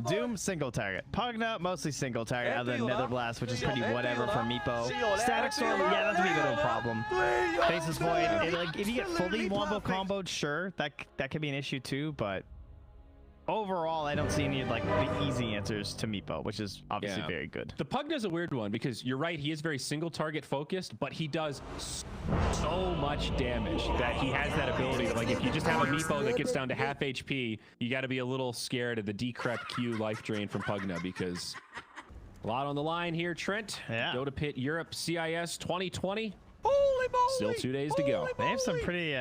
Doom, single target. Pugna, mostly single target, other than Nether Blast, which is pretty whatever for Meepo. Static Storm, yeah, that's a bit of a problem. Faceless Void, like, if you get fully wombo comboed, sure, that could be an issue too, but overall, I don't see any like the easy answers to Meepo, which is obviously very good. The Pugna's a weird one because you're right, he is very single target focused, but he does so much damage that he has that ability to, like, if you just have a Meepo that gets down to half HP, you got to be a little scared of the decrep Q life drain from Pugna because a lot on the line here. Trent, go to Pit Europe CIS 2020. Holy moly! Still 2 days to go. They have some pretty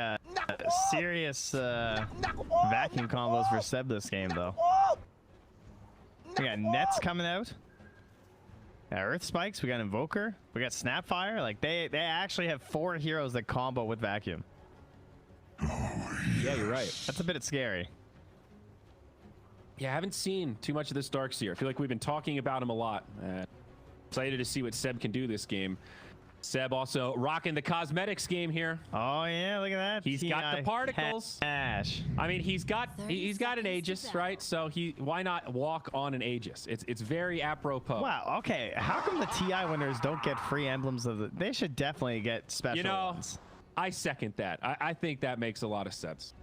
serious vacuum combos for Seb this game, though. We got Nets coming out. Earth Spikes. We got Invoker. We got Snapfire. Like, they actually have 4 heroes that combo with vacuum. Yeah, you're right. That's a bit scary. Yeah, I haven't seen too much of this Darkseer. I feel like we've been talking about him a lot. Excited to see what Seb can do this game. Seb also rocking the cosmetics game here. Oh yeah, look at that. He's got the particles. Ash. I mean, he's got an Aegis, right? So why not walk on an Aegis? It's very apropos. Wow. Okay. How come the TI winners don't get free emblems of the? They should definitely get special ones. I second that. I think that makes a lot of sense.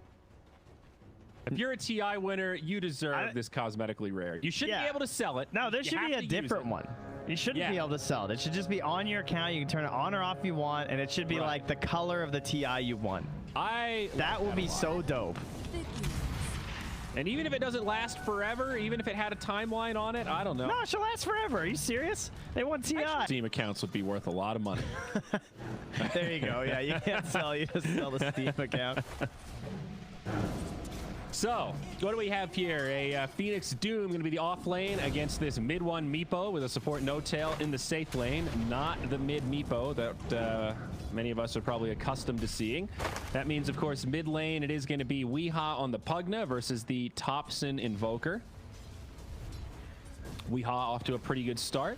If you're a TI winner, you deserve this cosmetically rare. You shouldn't be able to sell it. No, there should be a different one. You shouldn't be able to sell it. It should just be on your account. You can turn it on or off if you want, and it should be like the color of the TI you won. That would be so dope. And even if it doesn't last forever, even if it had a timeline on it, I don't know. No, it should last forever. Are you serious? They want TI. Steam accounts would be worth a lot of money. There you go. Yeah, you can't sell. You just sell the Steam account. So, what do we have here? A Phoenix Doom going to be the off lane against this mid one Meepo with a support no-tail in the safe lane. Not the mid Meepo that many of us are probably accustomed to seeing. That means, of course, mid lane, it is going to be Weeha on the Pugna versus the Thompson Invoker. Weeha off to a pretty good start.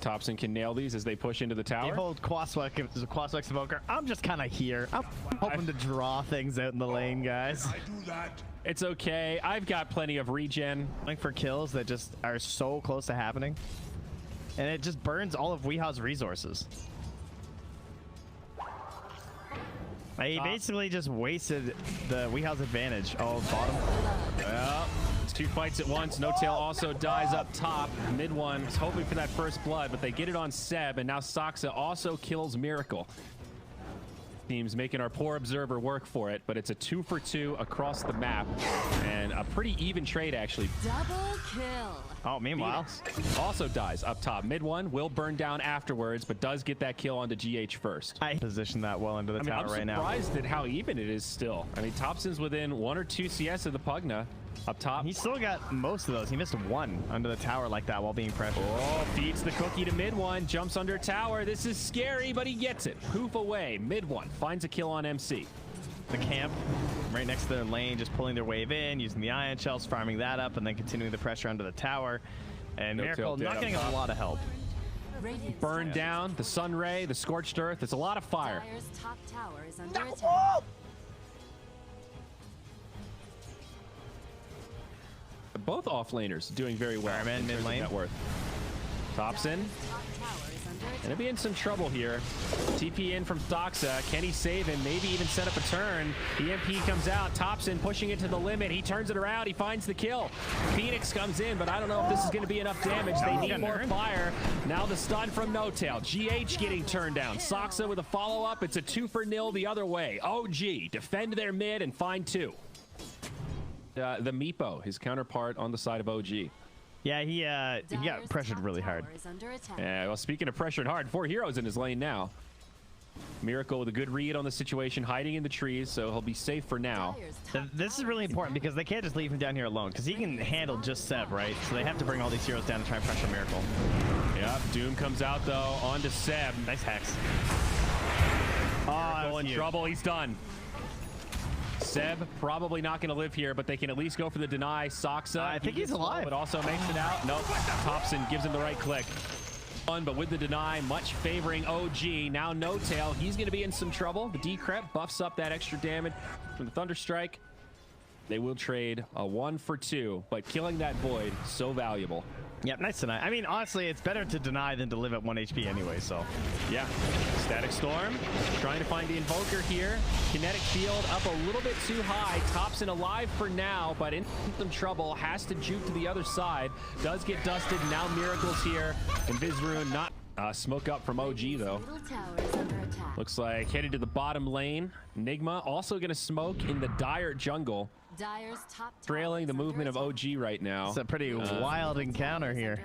Thompson can nail these as they push into the tower. You hold Quaswex Invoker. I'm just kind of here. I'm hoping to draw things out in the lane, guys. I do that. It's okay. I've got plenty of regen. Looking for kills that just are so close to happening. And it just burns all of Weeha's resources. He basically just wasted the Weeha's advantage. Oh, bottom. Yeah. It's 2 fights at once. No Tail also dies up top. Mid one is hoping for that first blood, but they get it on Seb, and now Soxa also kills Miracle. Teams making our poor observer work for it, but it's a 2 for 2 across the map, and a pretty even trade, actually. Double kill. Oh, meanwhile, Phoenix also dies up top. Mid one will burn down afterwards, but does get that kill onto GH first. I position that well into the tower right now. I'm surprised at how even it is still. I mean, Thompson's within 1 or 2 CS of the Pugna. Up top. He still got most of those. He missed 1 under the tower like that while being pressured. Oh, feeds the cookie to mid one. Jumps under tower. This is scary, but he gets it. Poof away. Mid one. Finds a kill on MC. The camp right next to their lane, just pulling their wave in, using the ion shells, farming that up, and then continuing the pressure under the tower. And Miracle not getting a lot of help. Burned down. The sun ray, the scorched earth. It's a lot of fire. Dire's top tower is under attack. Both offlaners doing very well. Fireman, mid lane. Net worth. Thompson gonna be in some trouble here. TP in from Stoxa. Can he save him? Maybe even set up a turn. EMP comes out. Thompson pushing it to the limit. He turns it around. He finds the kill. Phoenix comes in, but I don't know if this is going to be enough damage. They need more fire. Now the stun from No Tail. GH getting turned down. Soxa with a follow-up. It's a 2 for 0 the other way. OG defend their mid and find 2. The Meepo, his counterpart on the side of OG. Yeah, he got pressured really hard. Yeah, well, speaking of pressured hard, 4 heroes in his lane now. Miracle with a good read on the situation, hiding in the trees, so he'll be safe for now. This is really important because they can't just leave him down here alone because he can handle just Seb, right? So they have to bring all these heroes down to try and pressure Miracle. Yep, Doom comes out though, onto Seb. Nice hex. Miracle in trouble, he's done. Seb probably not going to live here, but they can at least go for the deny. Soxa, I think he's alive. But also makes it out. Nope. Thompson gives him the right click. But with the deny, much favoring OG. Now No Tail. He's going to be in some trouble. The decrep buffs up that extra damage from the Thunderstrike. They will trade a 1 for 2, but killing that void, so valuable. Yep, nice deny. I mean, honestly, it's better to deny than to live at 1 HP anyway, so. Yeah. Static Storm trying to find the Invoker here. Kinetic Field up a little bit too high. Thompson alive for now, but in some trouble. Has to juke to the other side. Does get dusted. Now Miracle's here. And Vizrune not smoke up from OG, though. Looks like headed to the bottom lane. Nigma also going to smoke in the Dire jungle. Dire's top Trailing the movement of OG right now. It's a pretty wild encounter here.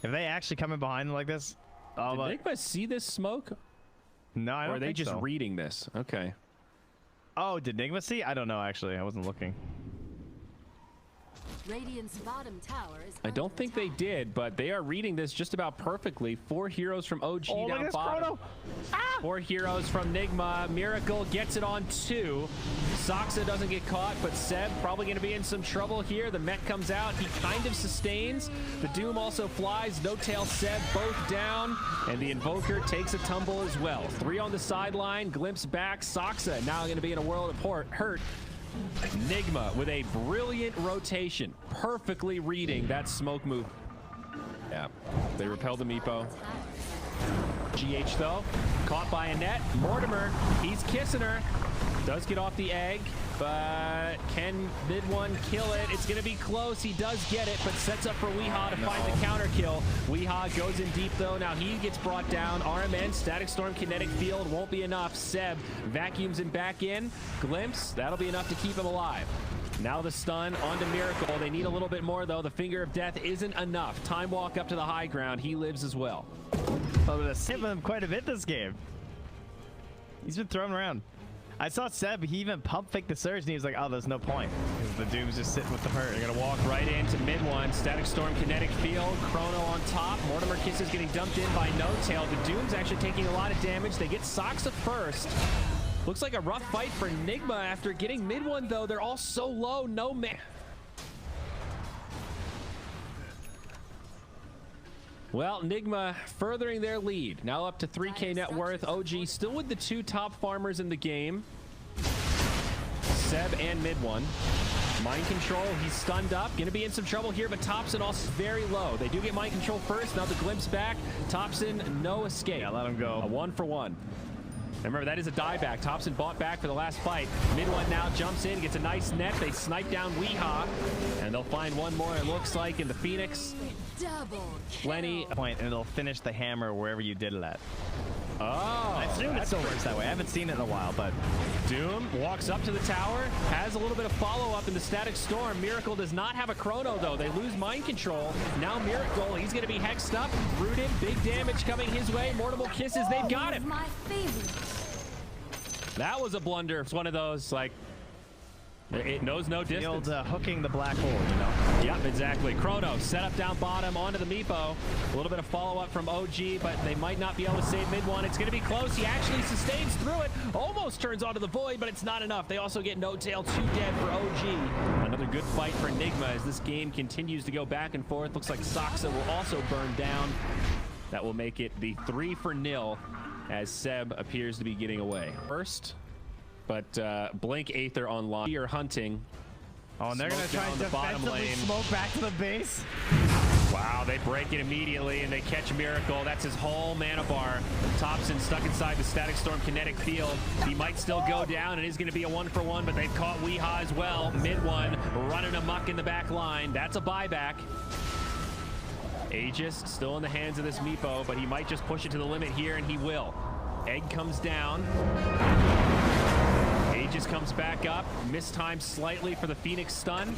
If they actually come in behind them like this, Did Nigma see this smoke? No, I don't think so. Or are they just reading this? Okay. Oh, did Nigma see? I don't know, actually. I wasn't looking. Radiant's bottom tower is I don't think they did, but they are reading this just about perfectly. 4 heroes from OG down bottom. Ah! 4 heroes from Nigma. Miracle gets it on 2. Soxa doesn't get caught, but Seb probably going to be in some trouble here. The Met comes out. He kind of sustains. The Doom also flies. No Tail, Seb both down. And the Invoker takes a tumble as well. 3 on the sideline. Glimpse back. Soxa now going to be in a world of hurt. Nigma with a brilliant rotation, perfectly reading that smoke move. Yeah, they repel the Meepo. GH though, caught by a net. Mortimer, he's kissing her. Does get off the egg, but can mid-one kill it? It's gonna be close. He does get it, but sets up for Weehaw to find the counter kill. Weehaw goes in deep though. Now he gets brought down. RMN, Static Storm, Kinetic Field won't be enough. Seb vacuums him back in. Glimpse, that'll be enough to keep him alive. Now the stun onto Miracle. They need a little bit more though. The Finger of Death isn't enough. Time walk up to the high ground. He lives as well. I'm gonna hit him quite a bit this game. He's been thrown around. I saw Seb, he even pump faked the surge and he was like, oh, there's no point. Because the Doom's just sitting with the hurt. They're gonna walk right into mid-one. Static Storm, Kinetic Field, Chrono on top. Mortimer Kisses getting dumped in by No Tail. The Doom's actually taking a lot of damage. They get Soxa first. Looks like a rough fight for Nigma after getting mid-one though. They're all so low, no man. Well, Nigma furthering their lead. Now up to 3K net worth. OG still with the 2 top farmers in the game. Seb and mid-one. Mind Control, he's stunned up. Gonna be in some trouble here, but Thompson also very low. They do get Mind Control first. Now the Glimpse back. Thompson, no escape. Yeah, let him go. A 1 for 1. Remember, that is a dieback. Thompson bought back for the last fight. Mid-one now jumps in, gets a nice net. They snipe down Weehaw, and they'll find one more, it looks like, in the Phoenix. double Plenty. Point, and it'll finish the hammer wherever you did it at. Oh, I assume it still works that way. I haven't seen it in a while, but Doom walks up to the tower, has a little bit of follow-up in the Static Storm. Miracle does not have a Chrono, though. They lose Mind Control. Now Miracle, he's going to be hexed up, rooted, big damage coming his way. Mortimer Kisses, they've got him. My favorite. That was a blunder. It's one of those, like, it knows no distance. The old hooking the black hole, you know? Yep, exactly. Chrono set up down bottom onto the Meepo. A little bit of follow-up from OG, but they might not be able to save mid-one. It's going to be close. He actually sustains through it. Almost turns onto the Void, but it's not enough. They also get No Tail, 2 dead for OG. Another good fight for Nigma as this game continues to go back and forth. Looks like Soxa will also burn down. That will make it the 3-0 as Seb appears to be getting away. First, but Blink Aether online. We are hunting. Oh, and they're going to try and defensively smoke back to the base. Wow, they break it immediately, and they catch Miracle. That's his whole mana bar. Thompson stuck inside the Static Storm Kinetic Field. He might still go down. It is going to be a 1-for-1, but they've caught Weehaw as well. Mid-one, running amok in the back line. That's a buyback. Aegis still in the hands of this Meepo, but he might just push it to the limit here, and he will. Egg comes down. Aegis comes back up. Mistimed slightly for the Phoenix stun.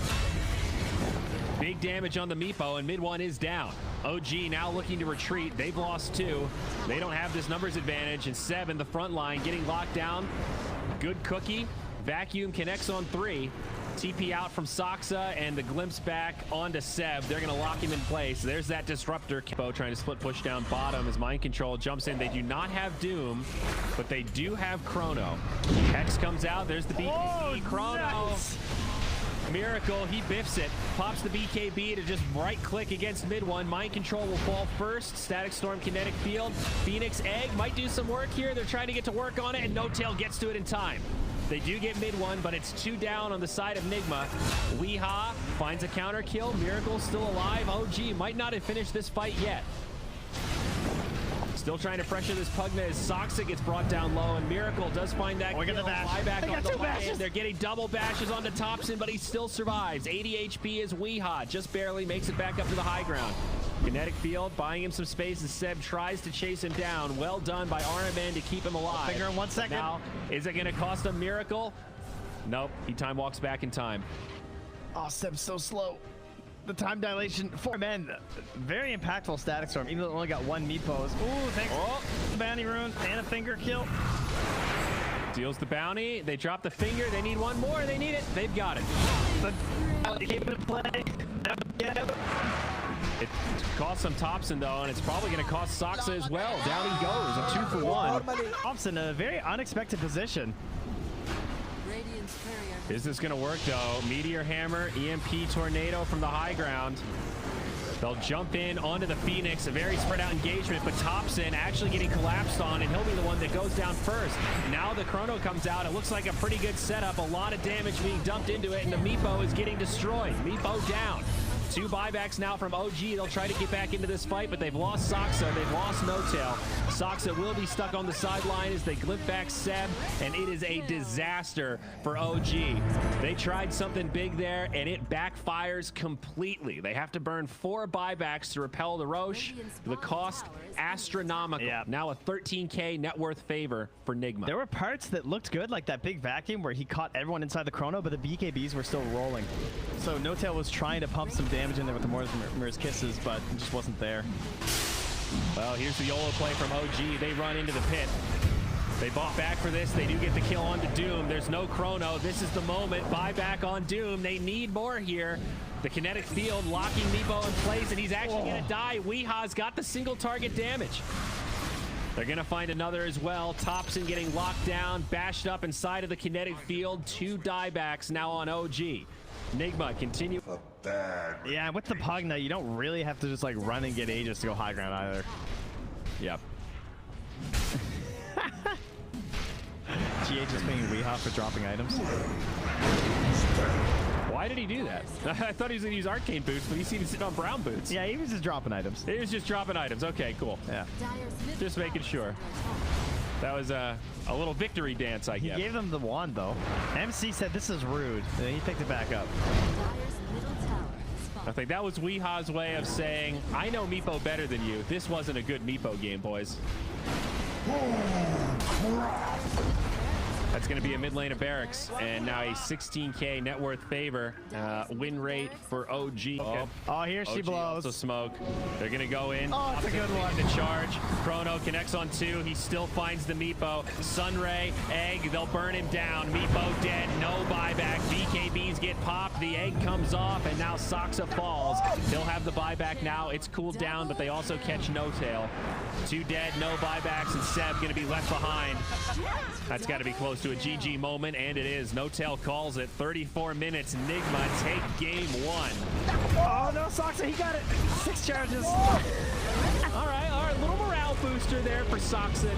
Big damage on the Meepo, and mid-one is down. OG now looking to retreat. They've lost 2. They don't have this numbers advantage, and Seb in the front line getting locked down. Good cookie. Vacuum connects on 3. TP out from Soxa, and the Glimpse back onto Seb. They're going to lock him in place. There's that Disruptor. Kimbo trying to split push down bottom as Mind Control jumps in. They do not have Doom, but they do have Chrono. Hex comes out. There's the BKB. Chrono. Nice. Miracle, he biffs it. Pops the BKB to just right-click against mid-one. Mind Control will fall first. Static Storm, Kinetic Field. Phoenix Egg might do some work here. They're trying to get to work on it, and No Tail gets to it in time. They do get mid one, but it's 2 down on the side of Nigma. Weehaw finds a counter kill. Miracle still alive. OG might not have finished this fight yet. Still trying to pressure this Pugna as Soxa gets brought down low, and Miracle does find that kill. Buyback on the way. They're getting double bashes onto Thompson, but he still survives. 80 HP is Weehaw. Just barely makes it back up to the high ground. Kinetic Field buying him some space as Seb tries to chase him down. Well done by RMN to keep him alive. Finger in 1 second. Now, is it going to cost him Miracle? Nope. He time walks back in time. Oh, Seb's so slow. The time dilation for men. Very impactful Static Storm, even though it only got 1 meat pose. Ooh, thanks. Oh, the bounty rune and a finger kill. Deals the bounty. They drop the finger. They need 1 more. They need it. They've got it. Keep it in play. It costs some Thompson, though, and it's probably going to cost Soxa as well. Down he goes. A 2 for 1. Thompson in a very unexpected position. Radiant's courier. Is this going to work, though? Meteor Hammer, EMP Tornado from the high ground. They'll jump in onto the Phoenix. A very spread out engagement, but Thompson actually getting collapsed on, and he'll be the one that goes down first. Now the Chrono comes out. It looks like a pretty good setup. A lot of damage being dumped into it, and the Meepo is getting destroyed. Meepo down. 2 buybacks now from OG. They'll try to get back into this fight, but they've lost Soxa. They've lost No-Tail. Soxa will be stuck on the sideline as they glip back Seb, and it is a disaster for OG. They tried something big there, and it backfires completely. They have to burn 4 buybacks to repel the Roche. The cost, astronomical. Yeah. Now a 13K net worth favor for Nigma. There were parts that looked good, like that big vacuum where he caught everyone inside the Chrono, but the BKBs were still rolling. So No-Tail was trying to pump some damage in there with the Mirror's Kisses, but it just wasn't there. Well, here's the YOLO play from OG. They run into the pit. They bought back for this. They do get the kill onto Doom. There's no Chrono. This is the moment. Buyback on Doom. They need more here. The Kinetic Field locking Meepo in place, and he's actually going to die. Weeha's got the single target damage. They're going to find another as well. Thompson getting locked down, bashed up inside of the Kinetic Field. 2 diebacks now on OG. Nigma continue. Yeah, with the Pugna, you don't really have to just like run and get Aegis to go high ground either. Yep. GH is paying Weehaw for dropping items. Why did he do that? I thought he was going to use Arcane Boots, but he seemed to sit on Brown Boots. Yeah, he was just dropping items. He was just dropping items. Okay, cool. Yeah. Just making sure. That was a little victory dance, I guess. He gave them the wand, though. MC said this is rude, and then he picked it back up. I think that was Weeha's way of saying, I know Meepo better than you. This wasn't a good Meepo game, boys. That's going to be a mid lane of Barracks, and now a 16K net worth favor. Win rate for OG. Oh, here she OG blows. Also smoke. They're going to go in. Oh, it's a good one. To charge. Chrono connects on 2. He still finds the Meepo. Sunray, Egg, they'll burn him down. Meepo dead, no buyback. BKBs get popped. The egg comes off, and now Soxa falls. They'll have the buyback now. It's cooled down, but they also catch No-Tail. 2 dead, no buybacks, and Seb going to be left behind. That's got to be close to a GG moment, and it is. No-Tail calls it. 34 minutes. Nigma take game 1. Oh, no, Soxa, he got it. 6 charges. All right, little morale booster there for Soxa.